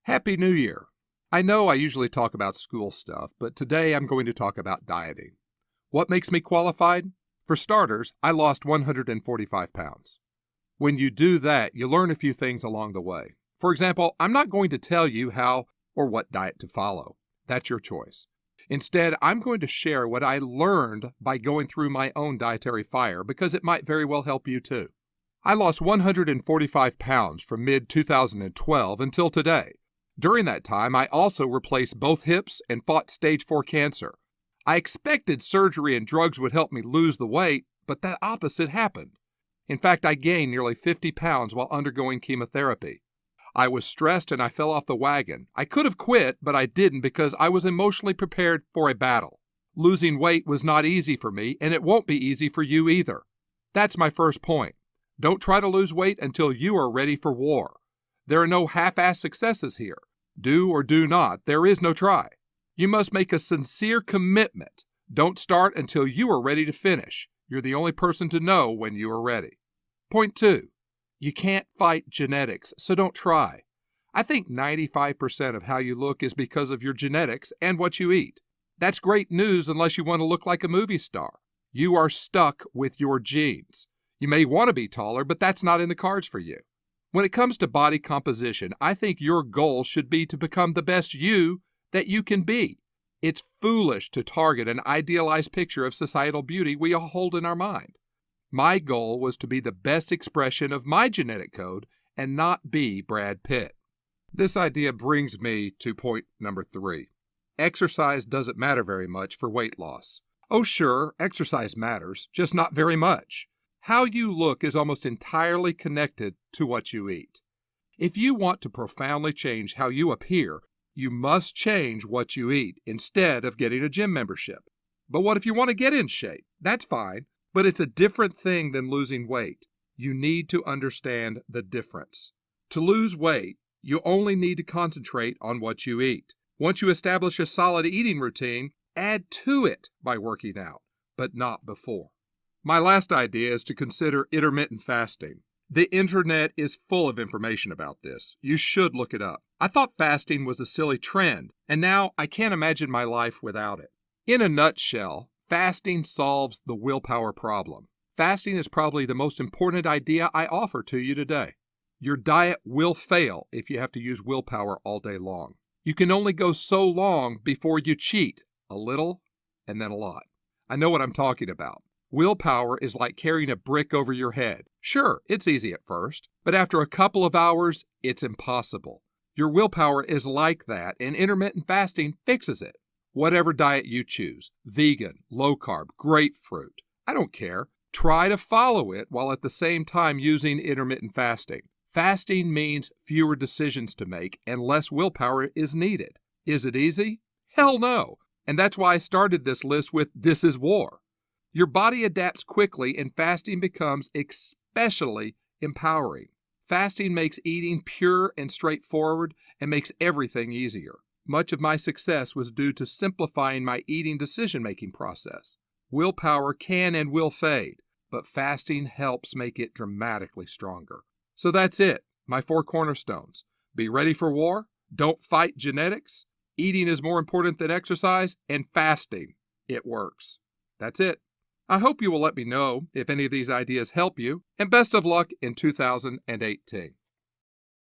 Happy New Year! I know I usually talk about school stuff, but today I'm going to talk about dieting. What makes me qualified? For starters, I lost 145 pounds. When you do that, you learn a few things along the way. For example, I'm not going to tell you how or what diet to follow. That's your choice. Instead, I'm going to share what I learned by going through my own dietary fire because it might very well help you too. I lost 145 pounds from mid-2012 until today. During that time, I also replaced both hips and fought stage 4 cancer. I expected surgery and drugs would help me lose the weight, but the opposite happened. In fact, I gained nearly 50 pounds while undergoing chemotherapy. I was stressed and I fell off the wagon. I could have quit, but I didn't because I was emotionally prepared for a battle. Losing weight was not easy for me, and it won't be easy for you either. That's my first point. Don't try to lose weight until you are ready for war. There are no half-assed successes here. Do or do not. There is no try. You must make a sincere commitment. Don't start until you are ready to finish. You're the only person to know when you are ready. Point 2. You can't fight genetics, so don't try. I think 95% of how you look is because of your genetics and what you eat. That's great news unless you want to look like a movie star. You are stuck with your genes. You may want to be taller, but that's not in the cards for you. When it comes to body composition, I think your goal should be to become the best you that you can be. It's foolish to target an idealized picture of societal beauty we all hold in our mind. My goal was to be the best expression of my genetic code and not be Brad Pitt. This idea brings me to point number 3. Exercise doesn't matter very much for weight loss. Oh sure, exercise matters, just not very much. How you look is almost entirely connected to what you eat. If you want to profoundly change how you appear, you must change what you eat instead of getting a gym membership. But what if you want to get in shape? That's fine, but it's a different thing than losing weight. You need to understand the difference. To lose weight, you only need to concentrate on what you eat. Once you establish a solid eating routine, add to it by working out, but not before. My last idea is to consider intermittent fasting. The internet is full of information about this. You should look it up. I thought fasting was a silly trend, and now I can't imagine my life without it. In a nutshell, fasting solves the willpower problem. Fasting is probably the most important idea I offer to you today. Your diet will fail if you have to use willpower all day long. You can only go so long before you cheat, a little and then a lot. I know what I'm talking about. Willpower is like carrying a brick over your head. Sure, it's easy at first, but after a couple of hours, it's impossible. Your willpower is like that, and intermittent fasting fixes it. Whatever diet you choose, vegan, low carb, grapefruit, I don't care. Try to follow it while at the same time using intermittent fasting. Fasting means fewer decisions to make and less willpower is needed. Is it easy? Hell no. And that's why I started this list with "This is war." Your body adapts quickly and fasting becomes especially empowering. Fasting makes eating pure and straightforward and makes everything easier. Much of my success was due to simplifying my eating decision-making process. Willpower can and will fade, but fasting helps make it dramatically stronger. So that's it, my 4 cornerstones. Be ready for war, don't fight genetics, eating is more important than exercise, and fasting. It works. That's it. I hope you will let me know if any of these ideas help you, and best of luck in 2018.